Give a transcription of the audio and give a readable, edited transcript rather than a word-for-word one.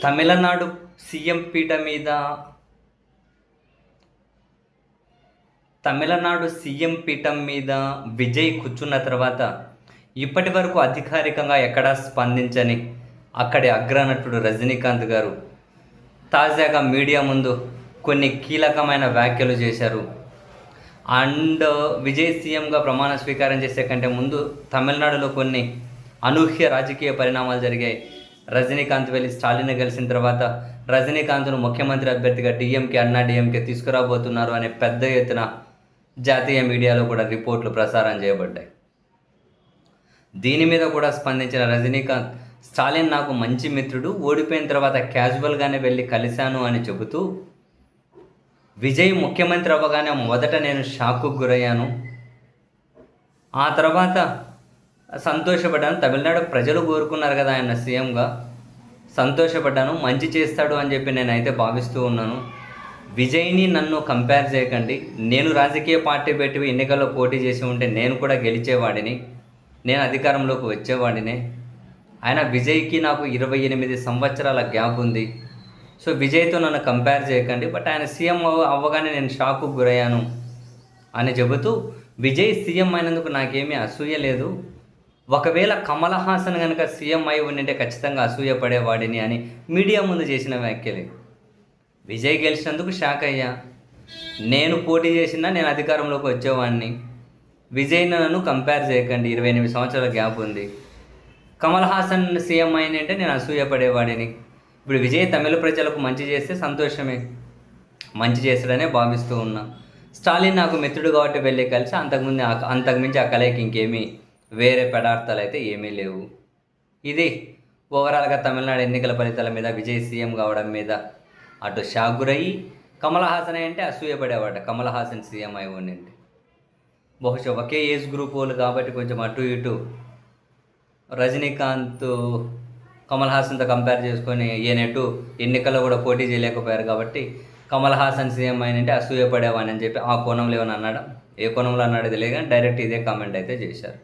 Tamil Nadu CM పీట మీద Tamil Nadu CM పీఠం మీద విజయ్ కూర్చున్న తర్వాత ఇప్పటి వరకు అధికారికంగా ఎక్కడా స్పందించని అక్కడి అగ్రనటుడు రజనీకాంత్ గారు తాజాగా మీడియా ముందు కొన్ని కీలకమైన వ్యాఖ్యలు చేశారు. అండ్ విజయ్ సీఎంగా ప్రమాణ స్వీకారం చేసే కంటే ముందు తమిళనాడులో కొన్ని అనూహ్య రాజకీయ పరిణామాలు జరిగాయి. రజనీకాంత్ వెళ్ళి స్టాలిన్ కలిసిన తర్వాత రజనీకాంత్ను ముఖ్యమంత్రి అభ్యర్థిగా డిఎంకే అన్నా డిఎంకే తీసుకురాబోతున్నారు అనే పెద్ద ఎత్తున జాతీయ మీడియాలో కూడా రిపోర్ట్లు ప్రసారం చేయబడ్డాయి. దీని మీద కూడా స్పందించిన రజనీకాంత్, స్టాలిన్ నాకు మంచి మిత్రుడు, ఓడిపోయిన తర్వాత క్యాజువల్గానే వెళ్ళి కలిశాను అని చెబుతూ, విజయ్ ముఖ్యమంత్రి అవ్వగానే మొదట నేను షాక్కు గురయ్యాను, ఆ తర్వాత సంతోషపడ్డాను. తమిళనాడు ప్రజలు కోరుకున్నారు కదా ఆయన సీఎంగా, సంతోషపడ్డాను, మంచి చేస్తాడు అని చెప్పి నేనైతే భావిస్తూ ఉన్నాను. విజయ్ని నన్ను కంపేర్ చేయకండి. నేను రాజకీయ పార్టీ పెట్టి ఎన్నికల్లో పోటీ చేసి ఉంటే నేను కూడా గెలిచేవాడిని, నేను అధికారంలోకి వచ్చేవాడినే. ఆయన విజయ్కి నాకు 28 సంవత్సరాల గ్యాప్ ఉంది. సో విజయ్తో నన్ను కంపేర్ చేయకండి. బట్ ఆయన సీఎం అవ్వగానే నేను షాక్కు గురయ్యాను అని చెబుతూ, విజయ్ సీఎం అయినందుకు నాకేమీ అసూయ లేదు, ఒకవేళ కమల్ హాసన్ కనుక సీఎం అయి ఉండింటే ఖచ్చితంగా అసూయ పడేవాడిని అని మీడియా ముందు చేసిన వ్యాఖ్యలు. విజయ్ గెలిచినందుకు షాక్ అయ్యా, నేను పోటీ చేసినా నేను అధికారంలోకి వచ్చేవాడిని, విజయ్ నన్ను కంపేర్ చేయకండి, 28 సంవత్సరాల గ్యాప్ ఉంది. కమల్ హాసన్ సీఎం అయినంటే నేను అసూయ పడేవాడిని. ఇప్పుడు విజయ్ తమిళ ప్రజలకు మంచి చేస్తే సంతోషమే, మంచి చేస్తాడనే భావిస్తూ ఉన్నా. స్టాలిన్ నాకు మిత్రుడు కాబట్టి వెళ్ళి కలిసి అంతకుమించి ఆ కలయికి ఇంకేమీ వేరే పదార్థాలు అయితే ఏమీ లేవు. ఇది ఓవరాల్గా తమిళనాడు ఎన్నికల ఫలితాల మీద విజయ్ సీఎం కావడం మీద అటు షాక్ గురయ్యి, కమల్ హాసన్ అంటే అసూయపడేవాట, కమల్ హాసన్ సీఎం అయి ఉండింది. బహుశా ఒకే ఏజ్ గ్రూప్ వాళ్ళు కాబట్టి కొంచెం అటు ఇటు రజనీకాంత్ కమల్ హాసన్తో కంపేర్ చేసుకొని ఈయనట్టు ఎన్నికల్లో కూడా పోటీ చేయలేకపోయారు కాబట్టి కమల్ హాసన్ సీఎం అయినంటే అసూయపడేవాని అని చెప్పి ఆ కోణంలో ఏమైనా అన్నాడా, ఏ కోణంలో అన్నాడో తెలియదు కానీ డైరెక్ట్ ఇదే కామెంట్ అయితే చేశారు.